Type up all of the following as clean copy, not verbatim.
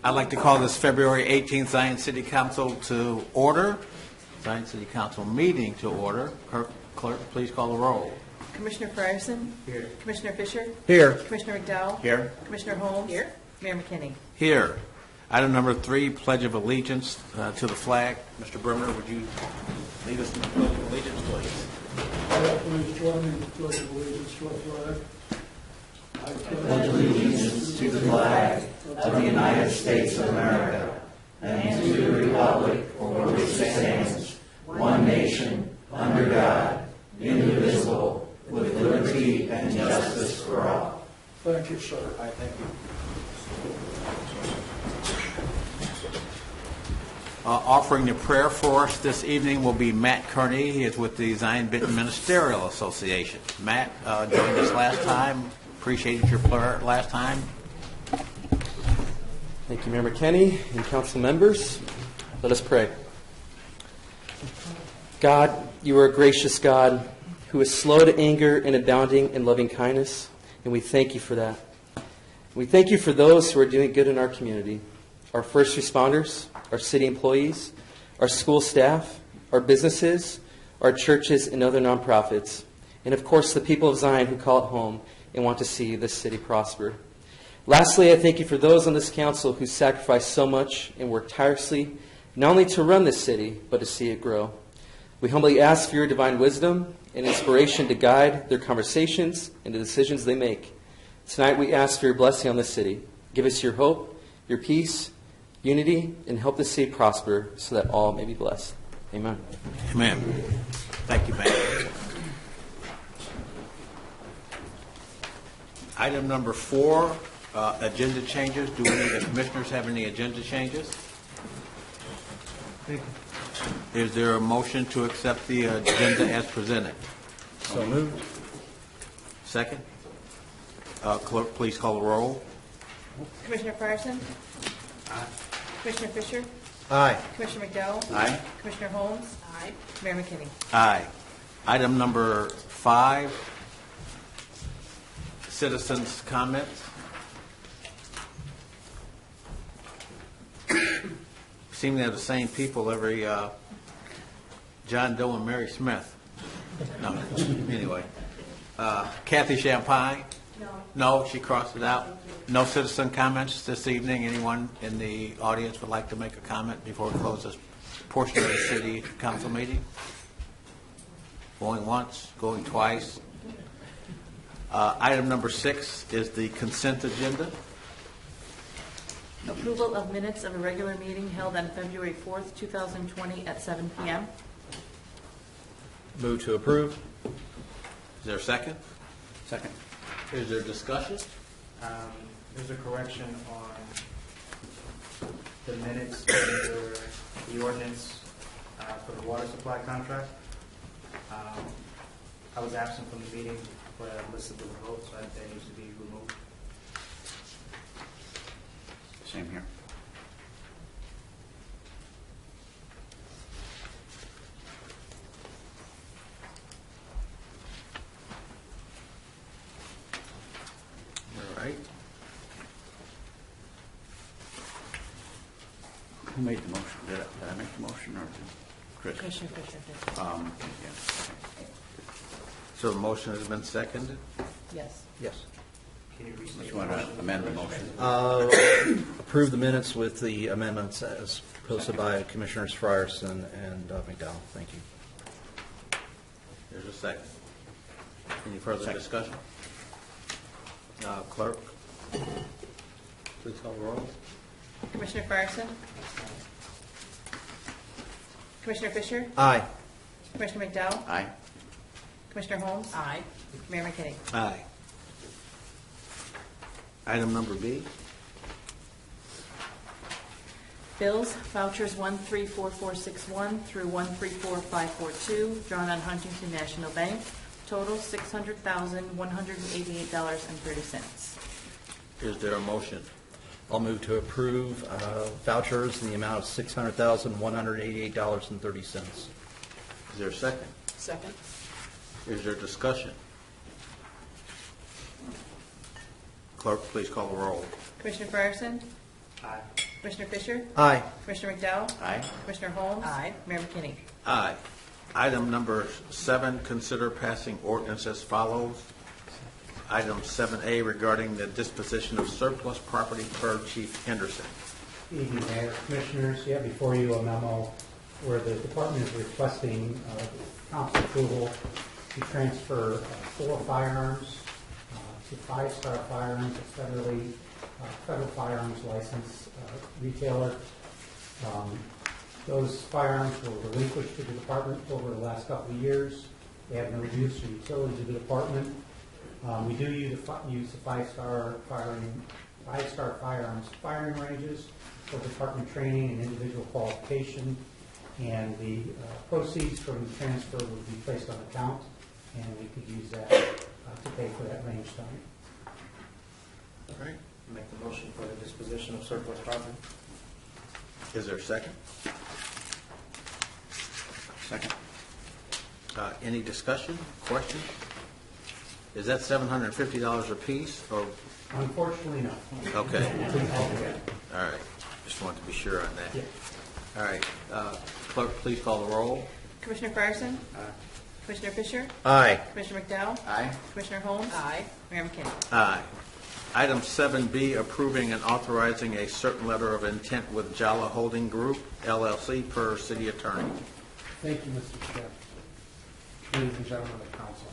I'd like to call this February 18th Zion City Council to order. Zion City Council meeting to order. Clerk, please call the roll. Commissioner Frierson? Here. Commissioner Fisher? Here. Commissioner McDowell? Here. Commissioner Holmes? Here. Mayor McKinney? Here. Item number 3, Pledge of Allegiance to the flag. Mr. Brimmer, would you lead us in the Pledge of Allegiance, please? Please join me in the Pledge of Allegiance to the flag. I pledge allegiance to the flag of the United States of America and to the republic for which it stands, one nation, under God, indivisible, with liberty and justice for all. Thank you, sir. Thank you. Offering the prayer for us this evening will be Matt Kearney. He is with the Zion Benton Ministerial Association. Matt joined us last time. Appreciated your prayer last time. Thank you, Mayor McKinney and council members. Let us pray. God, you are a gracious God who is slow to anger and abounding in loving kindness, and we thank you for that. We thank you for those who are doing good in our community, our first responders, our city employees, our school staff, our businesses, our churches, and other nonprofits, and of course the people of Zion who call it home and want to see this city prosper. Lastly, I thank you for those on this council who sacrifice so much and work tirelessly, not only to run this city, but to see it grow. We humbly ask for your divine wisdom and inspiration to guide their conversations and the decisions they make. Tonight we ask for your blessing on this city. Give us your hope, your peace, unity, and help the city prosper so that all may be blessed. Amen. Amen. Thank you, Matt. Item number 4, agenda changes. Do any of the commissioners have any agenda changes? Is there a motion to accept the agenda as presented? So moved. Second? Clerk, please call the roll. Commissioner Frierson? Aye. Commissioner Fisher? Aye. Commissioner McDowell? Aye. Commissioner Holmes? Aye. Mayor McKinney? Aye. Item number 5, citizens' comments. Seem to have the same people every John Doe and Mary Smith. No, anyway. Kathy Champagne? No, she crossed it out. No citizen comments this evening. Anyone in the audience would like to make a comment before we close this portion of the city council meeting? Going once, going twice. Item number 6 is the consent agenda. Approval of minutes of a regular meeting held on February 4th, 2020 at 7 p.m. Move to approve. Is there a second? Second. Is there discussion? There's a correction on the minutes under the ordinance for the water supply contract. I was absent from the meeting, but I listed the vote, so that needs to be removed. Same here. All right. Who made the motion? Did I make the motion or did Chris? Commissioner Fisher did. Yeah. So the motion has been seconded? Yes. Yes. Can you restate You the want motion? to amend the motion? Approve the minutes with the amendments as posted by Commissioners Frierson and McDowell. Thank you. There's a second. Any further discussion? Clerk, please call the roll. Commissioner Frierson? Commissioner Fisher? Aye. Commissioner McDowell? Aye. Commissioner Holmes? Aye. Mayor McKinney? Aye. Item number B. Bills, vouchers 134461 through 134542, drawn on Huntington National Bank, total $600,188.30. Is there a motion? I'll move to approve vouchers in the amount of $600,188.30. Is there a second? Second. Is there discussion? Clerk, please call the roll. Commissioner Frierson? Aye. Commissioner Fisher? Aye. Commissioner McDowell? Aye. Commissioner Holmes? Aye. Mayor McKinney? Aye. Item number 7, consider passing ordinance as follows. Item 7A regarding the disposition of surplus property per Chief Henderson. Good evening, Mayor, Commissioners. You have before you a memo where the department is requesting council approval to transfer 4 firearms to 5-Star Firearms, a federal firearms license retailer. Those firearms were relinquished to the department over the last couple of years. They have been reduced to utilities of the department. We do use the 5-Star Firearms firing ranges for department training and individual qualification, and the proceeds from the transfer would be placed on account, and we could use that to pay for that range time. All right. Make the motion for the disposition of surplus property. Is there a second? Second. Any discussion, questions? Is that $750 a piece, or, Unfortunately, no. okay, Altogether. all right, just wanted to be sure on that. Yeah. All right, clerk, please call the roll. Commissioner Fryerson? Commissioner Fisher? Aye. Commissioner McDowell? Aye. Commissioner Holmes? Aye. Mayor McKinney? Aye. Item 7B, approving and authorizing a certain letter of intent with Jala Holding Group, LLC, per city attorney. Thank you, Mr. Chair. Ladies and gentlemen of the council,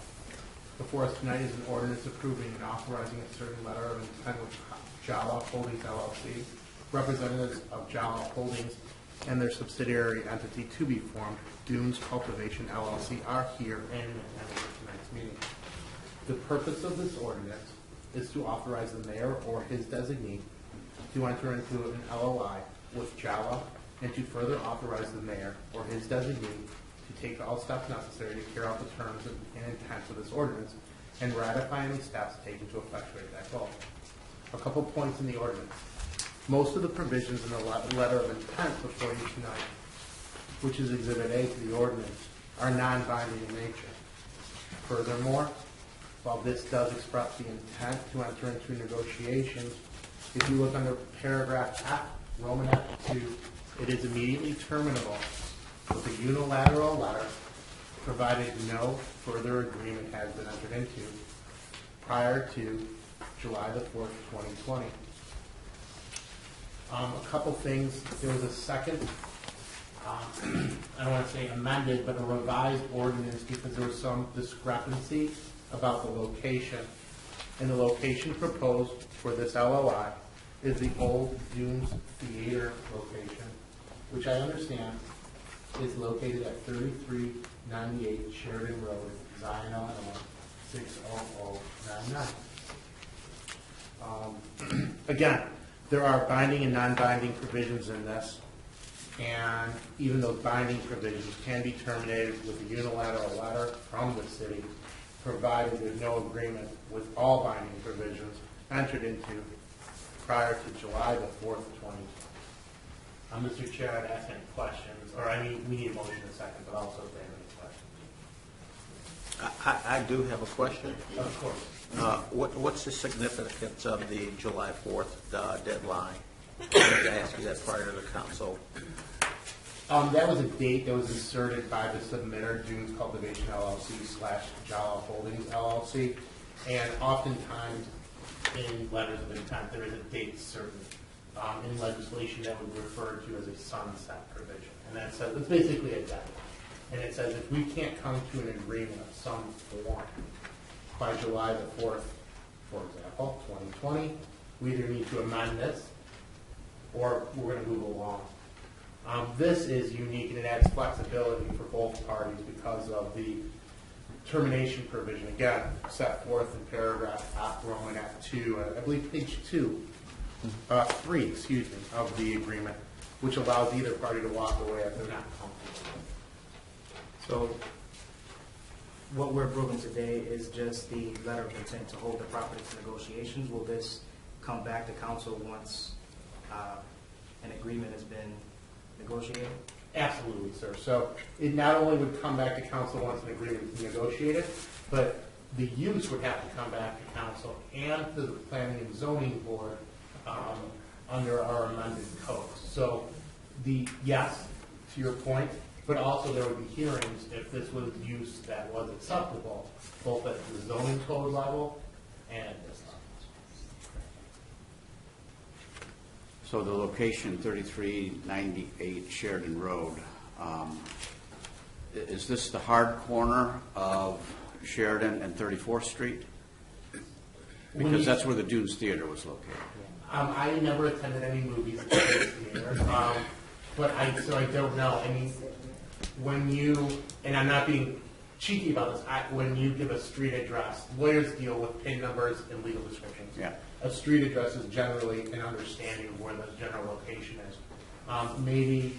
before us tonight is an ordinance approving and authorizing a certain letter of intent with Jala Holdings LLC, representatives of Jala Holdings and their subsidiary entity to be formed, Dunes Cultivation LLC, are here and in attendance at tonight's meeting. The purpose of this ordinance is to authorize the mayor or his designee to enter into an LOI with Jala and to further authorize the mayor or his designee to take all steps necessary to carry out the terms and intent of this ordinance and ratify any steps taken to effectuate that goal. A couple points in the ordinance. Most of the provisions in the letter of intent before you tonight, which is Exhibit A to the ordinance, are non-binding in nature. Furthermore, while this does express the intent to enter into negotiations, if you look under paragraph F, Romanet 2, it is immediately terminable with a unilateral letter, provided no further agreement has been entered into prior to July the 4th, 2020. A couple things. There was a second, I don't want to say amended, but a revised ordinance because there was some discrepancy about the location. And the location proposed for this LOI is the old Dunes Theater location, which I understand is located at 3398 Sheridan Road, Zion, Illinois, 60099. Again, there are binding and non-binding provisions in this, and even those binding provisions can be terminated with a unilateral letter from the city, provided there's no agreement with all binding provisions entered into prior to July the 4th, 2020. Mr. Chair, I'd ask any questions, or I mean, we need a motion in a second, but also if they have any questions. I do have a question. Of course. What's the significance of the July 4th deadline? I wanted to ask you that prior to the council. That was a date that was inserted by the submitter, Dunes Cultivation LLC / Jala Holdings LLC, and oftentimes in letters of intent, there is a date certain in legislation that would be referred to as a sunset provision, and that says it's basically a deadline. And it says if we can't come to an agreement of some form by July the 4th, for example, 2020, we either need to amend this or we're going to move along. This is unique and it adds flexibility for both parties because of the termination provision, again, set forth in paragraph F, Romanet 2, I believe page 3, of the agreement, which allows either party to walk away if they're not comfortable. So what we're approving today is just the letter of intent to hold the property to negotiations. Will this come back to council once an agreement has been negotiated? Absolutely, sir. So it not only would come back to council once an agreement is negotiated, but the use would have to come back to council and to the planning and zoning board under our amended code. So yes, to your point, but also there would be hearings if this was use that was acceptable, both at the zoning code level and at this level. So the location, 3398 Sheridan Road, is this the hard corner of Sheridan and 34th Street? Because that's where the Dunes Theater was located. I never attended any movies at the theater, but so I don't know. I mean, when you, and I'm not being cheeky about this, when you give a street address, lawyers deal with PIN numbers and legal descriptions. Yeah. A street address is generally an understanding of where the general location is. Maybe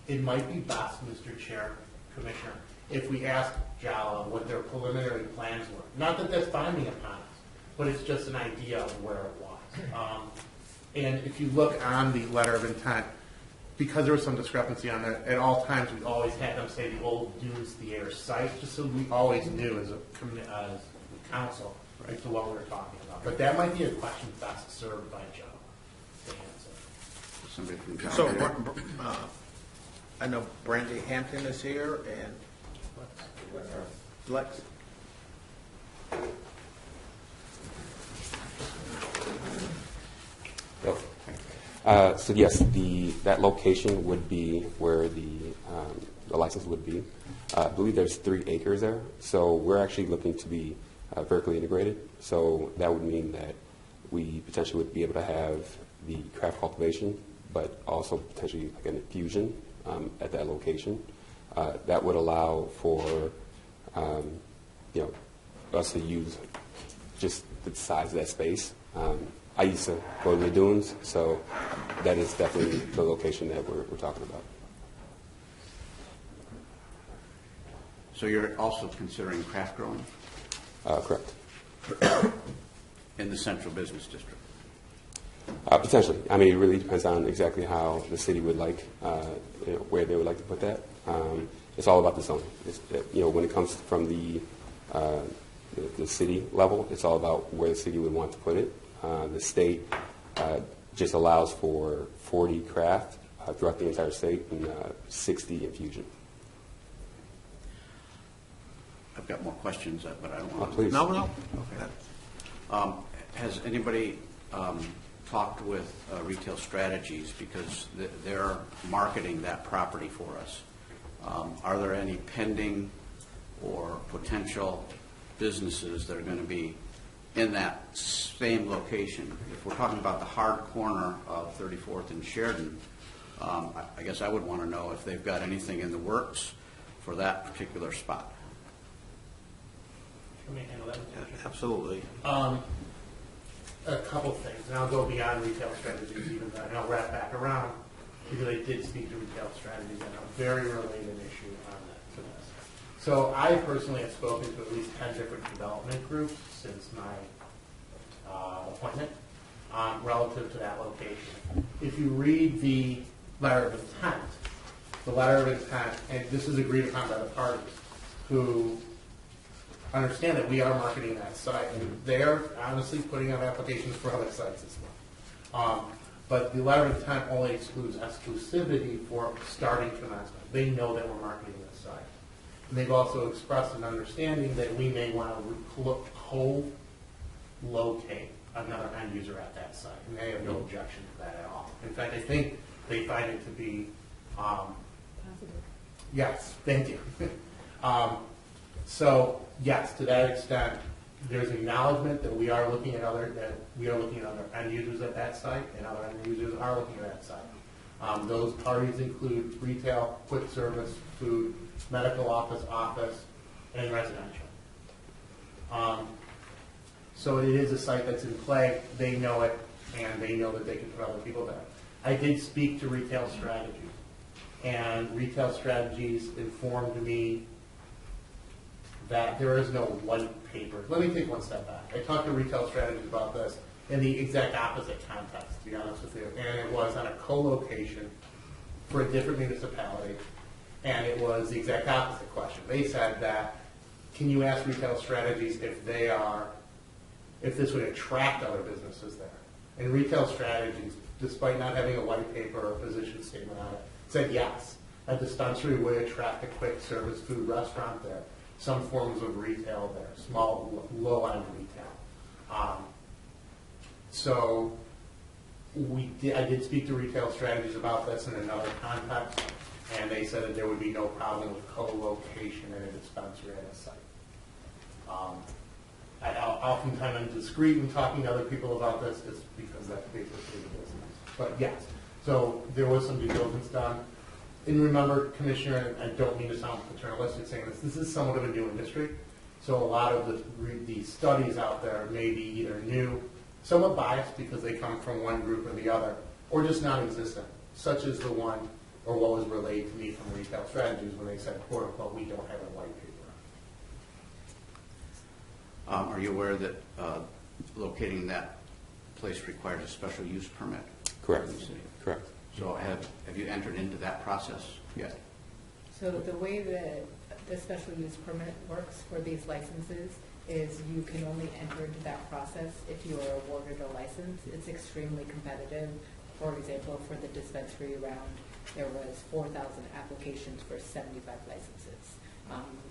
it might be best, Mr. Chair, Commissioner, if we ask Jala what their preliminary plans were. Not that that's binding upon us, but it's just an idea of where it was. And if you look on the letter of intent, because there was some discrepancy on that, at all times we always had them say the old Dunes Theater site, just so we always knew as a council as to what we were talking about. But that might be a question best served by Joe to answer. Somebody from So, Calgary. I know Brandy Hampton is here, and Lex. So yes, that location would be where the license would be. I believe there's 3 acres there, so we're actually looking to be vertically integrated. So that would mean that we potentially would be able to have the craft cultivation, but also potentially like an infusion at that location. That would allow for us to use just the size of that space. I used to go to the dunes, so that is definitely the location that we're talking about. So you're also considering craft growing Correct. in the central business district? Potentially. I mean, it really depends on exactly how the city would like, where they would like to put that. It's all about the zoning. When it comes from the city level, it's all about where the city would want to put it. The state just allows for 40 craft throughout the entire state and 60 infusion. I've got more questions, but I don't want to. Please. No. Okay. Has anybody talked with Retail Strategies, because they're marketing that property for us? Are there any pending or potential businesses that are going to be in that same location? If we're talking about the hard corner of 34th and Sheridan, I guess I would want to know if they've got anything in the works for that particular spot. Can we handle that? Absolutely. A couple things, and I'll go beyond Retail Strategies even, and I'll wrap back around, because I did speak to Retail Strategies on a very related issue on that to this. So I personally have spoken to at least 10 different development groups since my appointment relative to that location. If you read the letter of intent, and this is agreed upon by the parties who understand that we are marketing that site, and they are honestly putting out applications for other sites as well. But the letter of intent only excludes exclusivity for starting commencement. They know that we're marketing this site. And they've also expressed an understanding that we may want to co-locate another end user at that site. And they have no objection to that at all. In fact, I think they find it to be, yes, thank you. So yes, to that extent, there's acknowledgement that we are looking at other end users at that site, and other end users are looking at that site. Those parties include retail, quick service, food, medical office, and residential. So it is a site that's in play. They know it, and they know that they can put other people there. I did speak to Retail Strategies, and Retail Strategies informed me that there is no white paper. Let me take one step back. I talked to Retail Strategies about this in the exact opposite context, to be honest with you, and it was on a co-location for a different municipality, and it was the exact opposite question. They said that, can you ask Retail Strategies if this would attract other businesses there? And Retail Strategies, despite not having a white paper or a position statement on it, said yes, a dispensary would attract a quick service food restaurant there, some forms of retail there, small, low-end retail. So I did speak to Retail Strategies about this in another context, and they said that there would be no problem with co-location in a dispensary at a site. Oftentimes I'm discreet when talking to other people about this just because that's basically the business. But yes, so there was some due diligence done. And remember, Commissioner, I don't mean to sound paternalistic saying this is somewhat of a new industry. So a lot of the studies out there may be either new, somewhat biased because they come from one group or the other, or just non-existent, such as the one or what was relayed to me from Retail Strategies when they said, quote unquote, we don't have a white paper. Are you aware that locating that place requires a special use permit? Correct. from the city? Correct. So have you entered into that process yet? So the way that the special use permit works for these licenses is you can only enter into that process if you are awarded a license. It's extremely competitive. For example, for the dispensary round, there was 4,000 applications for 75 licenses.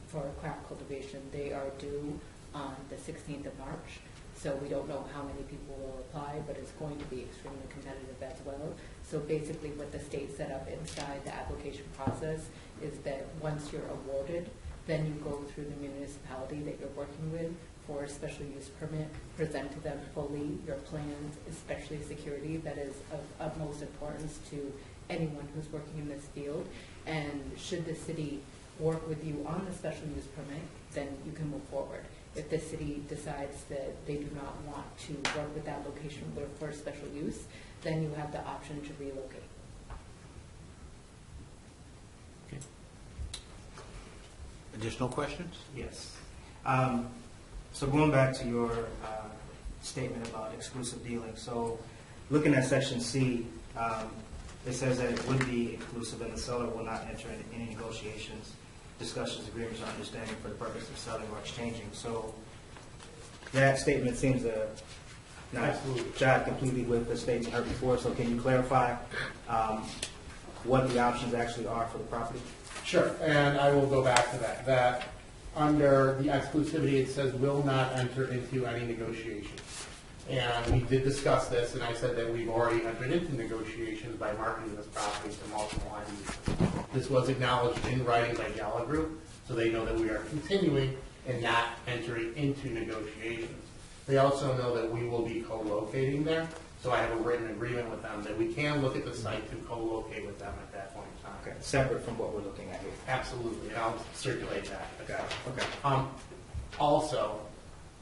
For craft cultivation, they are due on the 16th of March. So we don't know how many people will apply, but it's going to be extremely competitive as well. So basically what the state set up inside the application process is that once you're awarded, then you go through the municipality that you're working with for a special use permit, present to them fully your plans, especially security, that is of utmost importance to anyone who's working in this field. And should the city work with you on the special use permit, then you can move forward. If the city decides that they do not want to work with that location for special use, then you have the option to relocate. Okay. Additional questions? Yes. So going back to your statement about exclusive dealing, so looking at section C, it says that it would be exclusive and the seller will not enter into any negotiations, discussions, agreements, or understanding for the purpose of selling or exchanging. So that statement seems to not jive completely with the statements heard before. So can you clarify what the options actually are for the property? Sure, and I will go back to that. That under the exclusivity, it says will not enter into any negotiations. And we did discuss this, and I said that we've already entered into negotiations by marketing this property to multiple entities. This was acknowledged in writing by Gala Group, so they know that we are continuing and not entering into negotiations. They also know that we will be co-locating there, so I have a written agreement with them that we can look at the site to co-locate with them at that point in time. Okay, separate from what we're looking at here. Absolutely, and I'll circulate that. Okay. Also,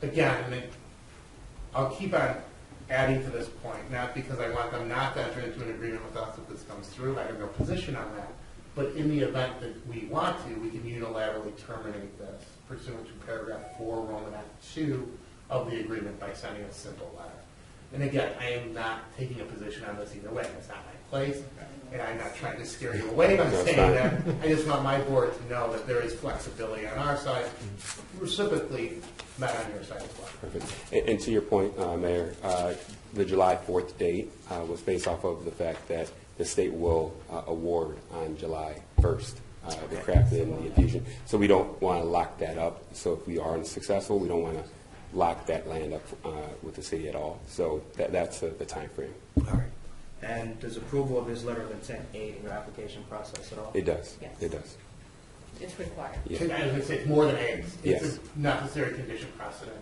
again, and I'll keep on adding to this point, not because I want them not to enter into an agreement with us if this comes through. I have no position on that. But in the event that we want to, we can unilaterally terminate this pursuant to paragraph 4, Roman Act 2 of the agreement by sending a simple letter. And again, I am not taking a position on this either way. It's not my place, and I'm not trying to scare you away by saying that. I just want my board to know that there is flexibility on our side, reciprocally met on your side as well. Perfect. And to your point, Mayor, the July 4th date was based off of the fact that the state will award on July 1st the craft and the infusion. So we don't want to lock that up. So if we are unsuccessful, we don't want to lock that land up with the city at all. So that's the time frame. All right. And does approval of this letter of intent aid in your application process at all? It does. Yes. It does. It's required. Yeah. As I say, it's more than AIDS. It's Yes. a necessary condition precedent.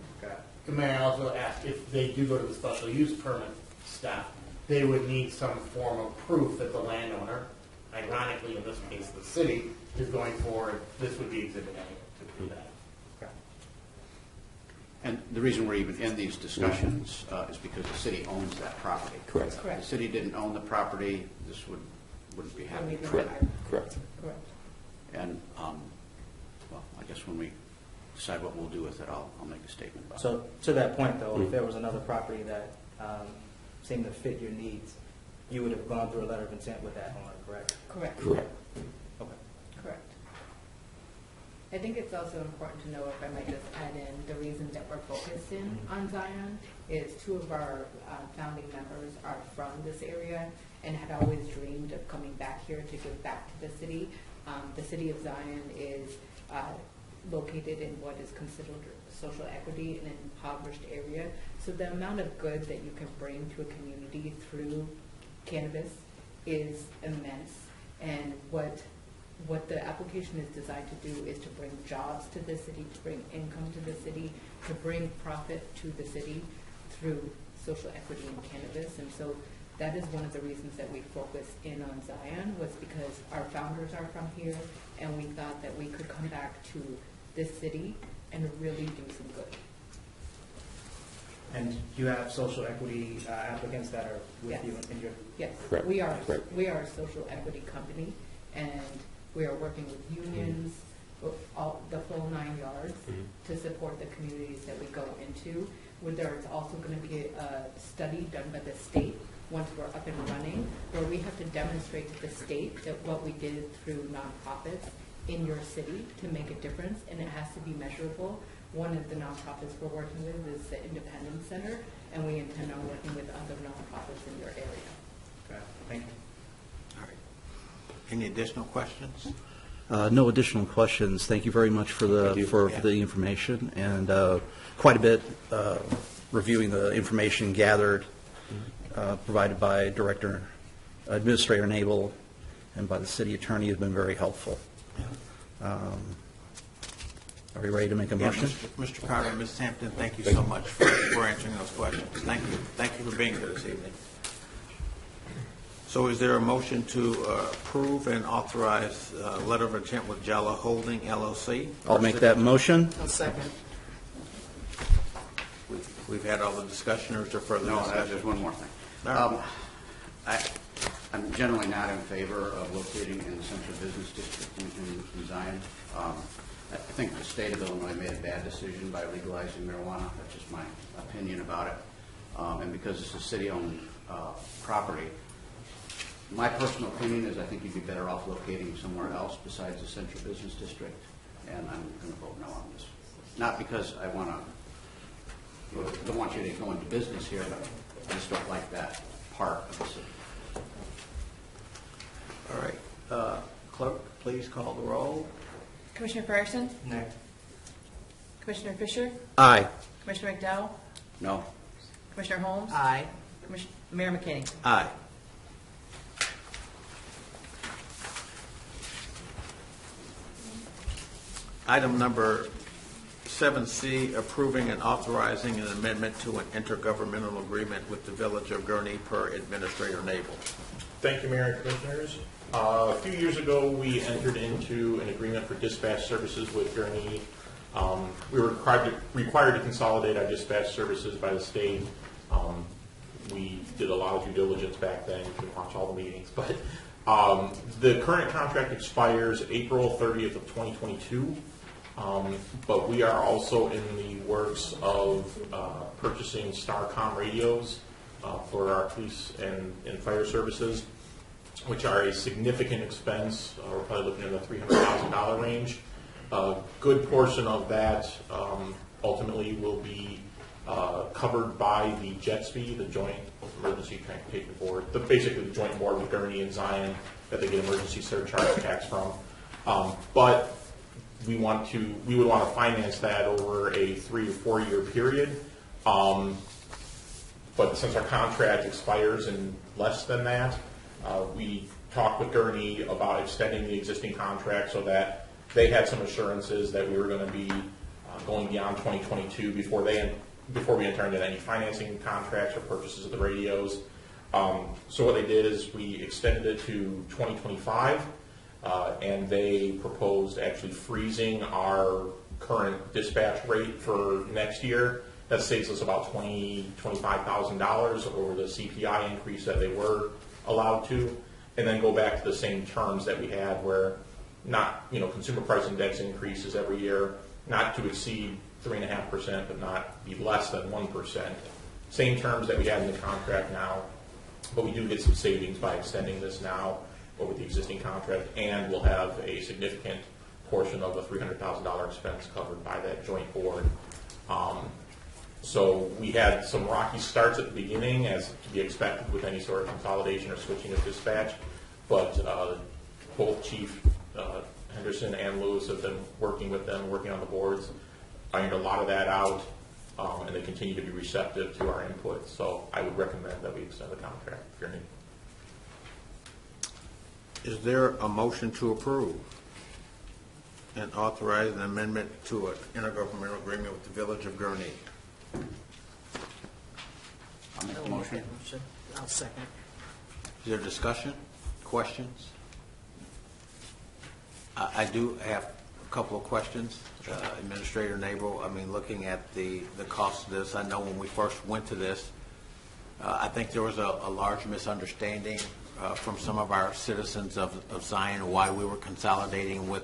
And may I also ask, if they do go to the special use permit step, they would need some form of proof that the landowner, ironically in this case the city, is going forward. This would be exhibit A to prove that. And the reason we're even in these discussions is because the city owns that property. Correct. Correct. If the city didn't own the property, this wouldn't be happening. Correct. Correct. Correct. And, well, I guess when we decide what we'll do with it, I'll make a statement about it. So to that point, though, if there was another property that seemed to fit your needs, you would have gone through a letter of intent with that owner, correct? Correct. Correct. Okay. Correct. I think it's also important to know, if I might just add in, the reason that we're focused in on Zion is two of our founding members are from this area and had always dreamed of coming back here to give back to the city. The city of Zion is located in what is considered social equity in an impoverished area. So the amount of good that you can bring to a community through cannabis is immense. And what the application is designed to do is to bring jobs to the city, to bring income to the city, to bring profit to the city through social equity in cannabis. And so that is one of the reasons that we focus in on Zion, was because our founders are from here, and we thought that we could come back to this city and really do some good. And you have social equity applicants that are with Yes. you in your... Yes, Correct. we are. Correct. We are a social equity company, and we are working with unions, with all the full 9 yards, to support the communities that we go into. Where there's also going to be a study done by the state once we're up and running, where we have to demonstrate to the state that what we did through nonprofits in your city to make a difference, and it has to be measurable. One of the nonprofits we're working with is the Independence Center, and we intend on working with other nonprofits in your area. Okay, thank you. All right. Any additional questions? No additional questions. Thank you very much for the Yeah. the information, and quite a bit reviewing the information gathered, provided by Administrator Nabel, and by the city attorney has been very helpful. Are we ready to make a Yeah, motion? Mr. Carter and Ms. Hampton, thank you so much for answering those questions. Thank you. Thank you for being here this evening. So is there a motion to approve and authorize letter of intent with Jala Holding LLC? I'll make that motion. We've had all the discussion, or is there further No, discussion? there's one more thing. All right. I'm generally not in favor of locating in the central business district in Zion. I think the state of Illinois made a bad decision by legalizing marijuana. That's just my opinion about it. And because it's a city-owned property, my personal opinion is I think you'd be better off locating somewhere else besides the central business district, and I'm going to vote no on this. Not because I don't want you to go into business here, but I just don't like that part of the city. All right. Clerk, please call the roll. Commissioner Fryerson? No. Commissioner Fisher? Aye. Commissioner McDowell? No. Commissioner Holmes? Aye. Mayor McKinney? Aye. Item number 7C, approving and authorizing an amendment to an intergovernmental agreement with the Village of Gurnee per Administrator Nabel. Thank you, Mayor and Commissioners. A few years ago, we entered into an agreement for dispatch services with Gurnee. We were required to consolidate our dispatch services by the state. We did a lot of due diligence back then. You can watch all the meetings. But the current contract expires April 30th of 2022. But we are also in the works of purchasing Starcom radios for our police and fire services, which are a significant expense. We're probably looking in the $300,000 range. A good portion of that ultimately will be covered by the JETSB, the Joint Emergency Transportation Board, basically the joint board with Gurnee and Zion that they get emergency surcharge tax from. But we would want to finance that over a 3 to 4 year period. But since our contract expires in less than that, we talked with Gurnee about extending the existing contract so that they had some assurances that we were going to be going beyond 2022 before we enter into any financing contracts or purchases of the radios. So what they did is we extended it to 2025, and they proposed actually freezing our current dispatch rate for next year. That saves us about $25,000 over the CPI increase that they were allowed to, and then go back to the same terms that we had where not, consumer price index increases every year, not to exceed 3.5%, but not be less than 1%. Same terms that we had in the contract now, but we do get some savings by extending this now over the existing contract, and we'll have a significant portion of the $300,000 expense covered by that joint board. So we had some rocky starts at the beginning, as to be expected with any sort of consolidation or switching of dispatch, but both Chief Henderson and Lewis have been working with them, working on the boards, ironed a lot of that out, and they continue to be receptive to our input. So I would recommend that we extend the contract if you're needed. Is there a motion to approve and authorize an amendment to an intergovernmental agreement with the Village of Gurnee? I'll make the motion. I'll second. Is there discussion, questions? I do have a couple of questions. Administrator Nabel, I mean, looking at the cost of this, I know when we first went to this, I think there was a large misunderstanding from some of our citizens of Zion why we were consolidating with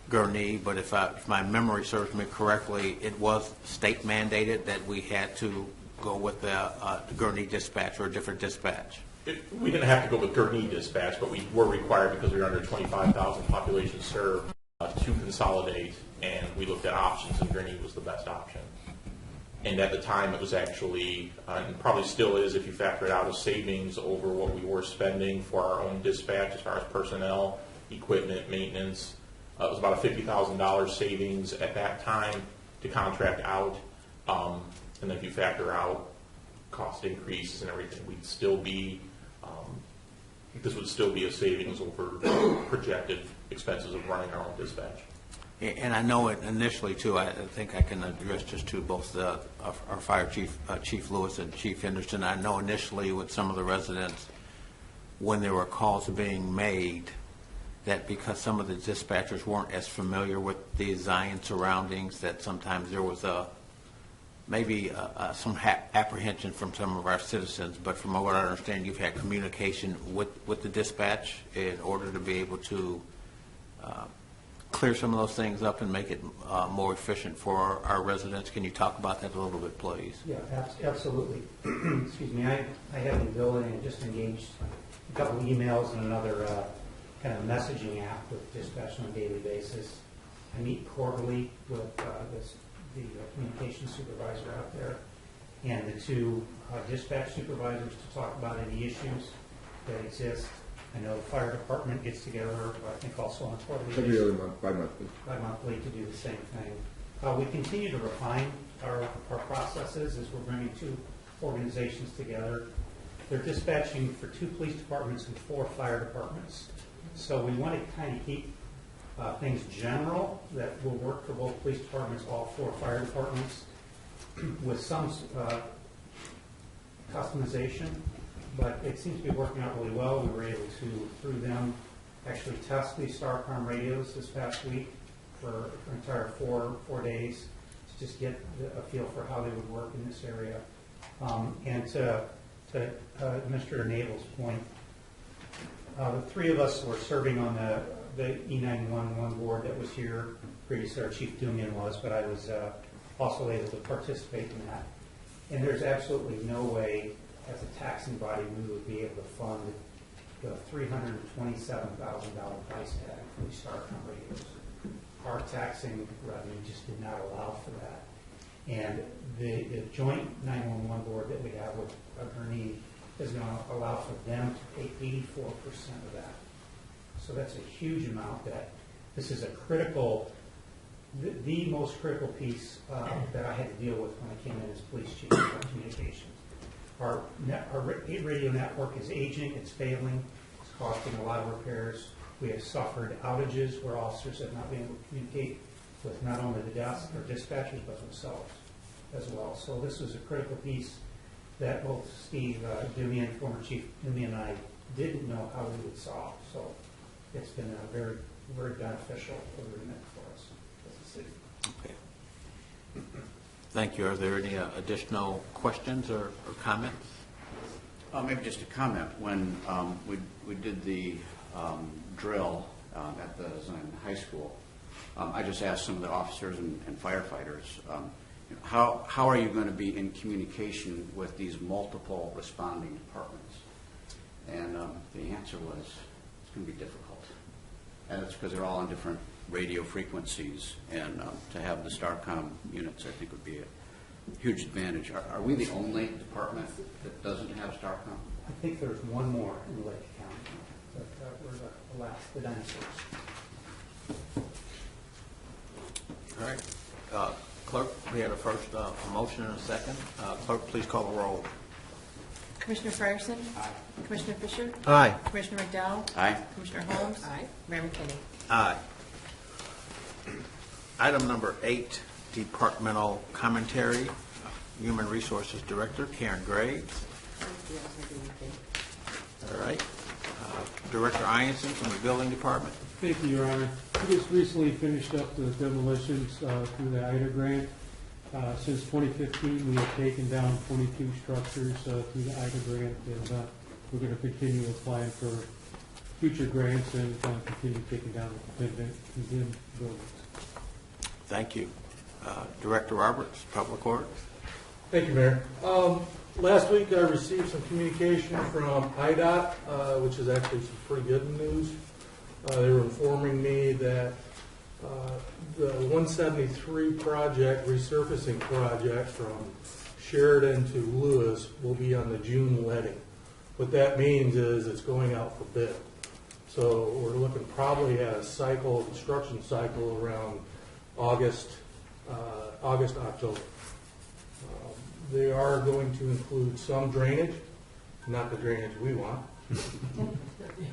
Gurnee, but if my memory serves me correctly, it was state mandated that we had to go with the Gurnee dispatch or a different dispatch. We didn't have to go with Gurnee dispatch, but we were required, because we were under 25,000 population served, to consolidate, and we looked at options, and Gurnee was the best option. And at the time, it was actually, and probably still is if you factor it out, a savings over what we were spending for our own dispatch as far as personnel, equipment, maintenance. It was about a $50,000 savings at that time to contract out. And then if you factor out cost increases and everything, we'd still be, this would still be a savings over projected expenses of running our own dispatch. And I know it initially, too, I think I can address just to both our fire chief, Chief Lewis and Chief Henderson. I know initially with some of the residents, when there were calls being made, that because some of the dispatchers weren't as familiar with the Zion surroundings, that sometimes there was maybe some apprehension from some of our citizens. But from what I understand, you've had communication with the dispatch in order to be able to clear some of those things up and make it more efficient for our residents. Can you talk about that a little bit, please? Yeah, absolutely. Excuse me, I have the ability and just engaged a couple of emails and another kind of messaging app with dispatch on a daily basis. I meet quarterly with the communications supervisor out there and the two dispatch supervisors to talk about any issues that exist. I know the fire department gets together, I think also on a quarterly basis. Every other month, bi-monthly. Bi-monthly to do the same thing. We continue to refine our processes as we're bringing two organizations together. They're dispatching for 2 police departments and 4 fire departments. So we want to kind of keep things general that will work for both police departments, all 4 fire departments, with some customization. But it seems to be working out really well. We were able to, through them, actually test these Starcom radios this past week for an entire 4 days to just get a feel for how they would work in this area. And to Mr. Nabel's point, the 3 of us were serving on the E911 board that was here. Previously, our Chief Dumian was, but I was also able to participate in that. And there's absolutely no way, as a taxing body, we would be able to fund the $327,000 price tag for these Starcom radios. Our taxing revenue just did not allow for that. And the joint 911 board that we have with Gurnee is going to allow for them to pay 84% of that. So that's a huge amount. That this is a critical, the most critical piece that I had to deal with when I came in as police chief of communications. Our radio network is aging, it's failing, it's costing a lot of repairs. We have suffered outages where officers have not been able to communicate with not only the desk or dispatchers, but themselves as well. So this is a critical piece that both Steve Dumian, former Chief Dumian, and I didn't know how we would solve. So it's been a very, very beneficial agreement for us as a city. Okay. Thank you. Are there any additional questions or comments? Maybe just a comment. When we did the drill at the Zion High School, I just asked some of the officers and firefighters, how are you going to be in communication with these multiple responding departments? And the answer was, it's going to be difficult. And it's because they're all on different radio frequencies, and to have the Starcom units, I think, would be a huge advantage. Are we the only department that doesn't have Starcom? I think there's one more in Lake County, but we're the last, the dinosaurs. All right. Clerk, we had a first motion and a second. Clerk, please call the roll. Commissioner Fryerson? Aye. Commissioner Fisher? Aye. Commissioner McDowell? Aye. Commissioner Holmes? Aye. Mayor McKinney? Aye. Item number 8, departmental commentary. Human Resources Director, Karen Graves. All right. Director Ianson from the Building Department. Thank you, Your Honor. We just recently finished up the demolitions through the IDA grant. Since 2015, we have taken down 22 structures through the IDA grant, and we're going to continue applying for future grants and continue taking down the condemned buildings. Thank you. Director Roberts, Public Works. Thank you, Mayor. Last week I received some communication from IDOT, which is actually some pretty good news. They were informing me that the 173 project, resurfacing project from Sheridan to Lewis will be on the June letting. What that means is it's going out for bid. So we're looking probably at a construction cycle around August, October. They are going to include some drainage, not the drainage we want,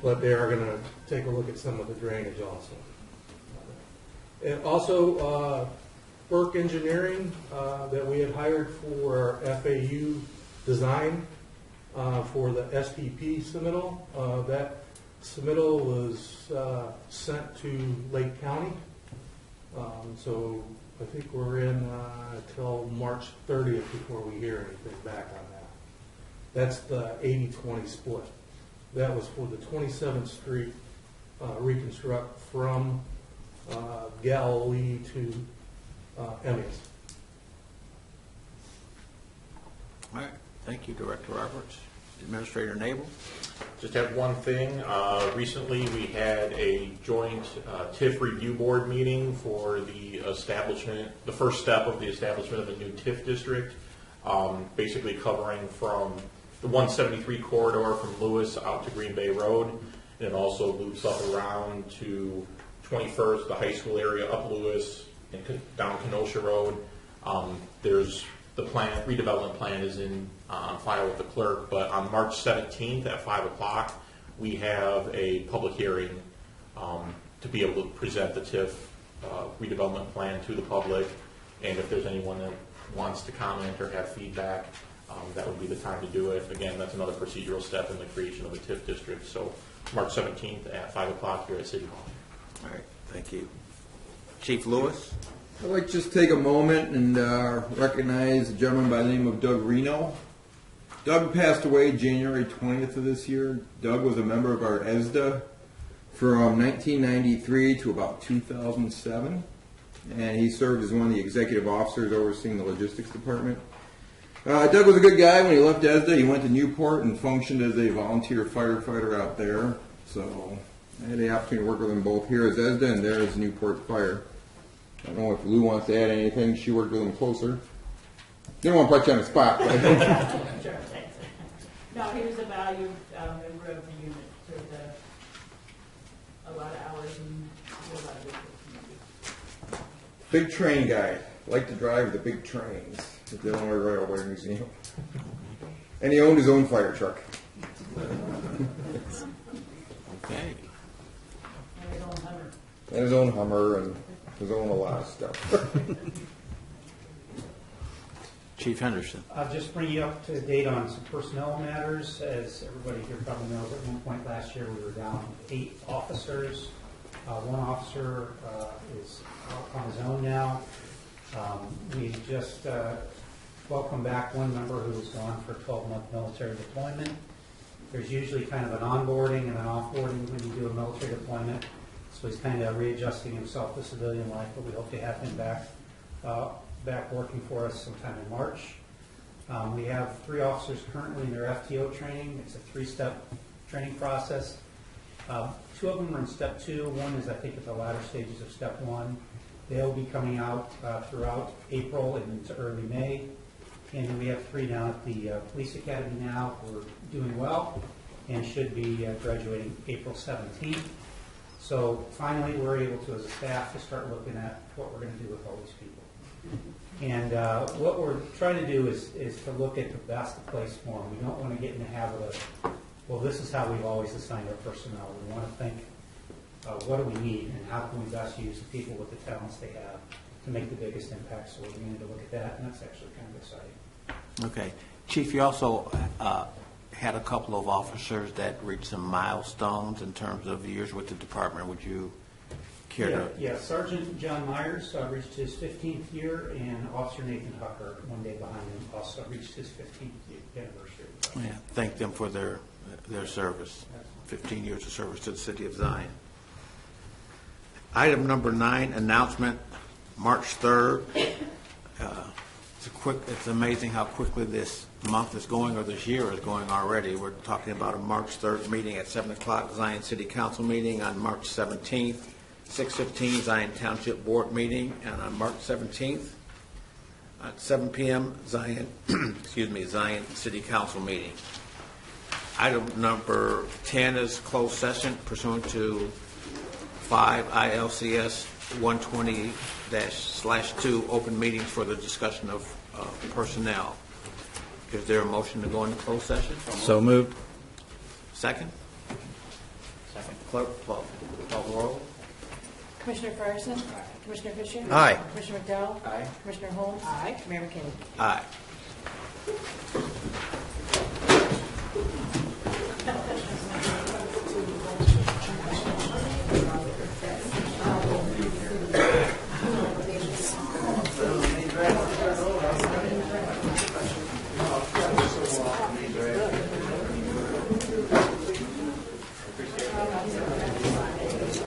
but they are going to take a look at some of the drainage also. And also, Burke Engineering that we had hired for FAU design for the SPP submittal. That submittal was sent to Lake County. So I think we're in until March 30th before we hear anything back on that. That's the 80-20 split. That was for the 27th Street reconstruct from Galilee to Emmaus. All right. Thank you, Director Roberts. Administrator Nabel. Just have one thing. Recently, we had a joint TIF review board meeting for the establishment, the first step of the establishment of a new TIF district, basically covering from the 173 corridor from Lewis out to Green Bay Road, and it also loops up around to 21st, the high school area, up Lewis, and down Kenosha Road. There's the plan, redevelopment plan is on file with the clerk, but on March 17th at 5 o'clock, we have a public hearing to be able to present the TIF redevelopment plan to the public, and if there's anyone that wants to comment or have feedback, that would be the time to do it. Again, that's another procedural step in the creation of a TIF district. So March 17th at 5 o'clock here at City Hall. All right. Thank you. Chief Lewis. I'd like to just take a moment and recognize a gentleman by the name of Doug Reno. Doug passed away January 20th of this year. Doug was a member of our ESDA from 1993 to about 2007, and he served as one of the executive officers overseeing the logistics department. Doug was a good guy. When he left ESDA, he went to Newport and functioned as a volunteer firefighter out there. So I had the opportunity to work with him both here as ESDA and there as Newport Fire. I don't know if Lou wants to add anything. She worked with him closer. Didn't want to put you on the spot. But Sure, thanks. No, he was a valued member of the unit. Served a lot of hours and did a lot of good for the community. big train guy. Liked to drive the big trains at the Illinois Railway Museum. And he owned his own fire truck. Okay. And his own Hummer. And his own Hummer and his own a lot of stuff. Chief Henderson. I'll just bring you up to date on some personnel matters. As everybody here probably knows, at one point last year we were down 8 officers. One officer is on his own now. We just welcomed back one member who was gone for a 12-month military deployment. There's usually kind of an onboarding and an offboarding when you do a military deployment. So he's kind of readjusting himself to civilian life, but we hope to have him back working for us sometime in March. We have 3 officers currently in their FTO training. It's a 3-step training process. Two of them are in step 2. One is, I think, at the latter stages of step 1. They'll be coming out throughout April and into early May. And then we have 3 down at the Police Academy now. We're doing well and should be graduating April 17th. So finally, we're able to, as a staff, to start looking at what we're going to do with all these people. And what we're trying to do is to look at the best place for them. We don't want to get in the habit of, well, this is how we've always assigned our personnel. We want to think, what do we need and how can we best use the people with the talents they have to make the biggest impact. So we're beginning to look at that, and that's actually kind of exciting. Okay. Chief, you also had a couple of officers that reached some milestones in terms of years with the department. Would you care to? Yeah, Sergeant John Myers reached his 15th year, and Officer Nathan Hucker, one day behind him, also reached his 15th anniversary. Yeah, thank them for their service, 15 years of service to the city of Zion. Item number 9, announcement, March 3rd. It's amazing how quickly this month is going, or this year is going already. We're talking about a March 3rd meeting at 7 o'clock, Zion City Council meeting on March 17th, 6:15 Zion Township Board meeting, and on March 17th at 7 p.m. Zion, Zion City Council meeting. Item number 10 is closed session pursuant to 5 ILCS 120-2, open meetings for the discussion of personnel. Is there a motion to go into closed session? So moved. Second? Second. Clerk, call the roll. Commissioner Fryerson? Commissioner Fisher? Aye. Commissioner McDowell? Aye. Commissioner Holmes? Aye. Mayor McKinney? Aye.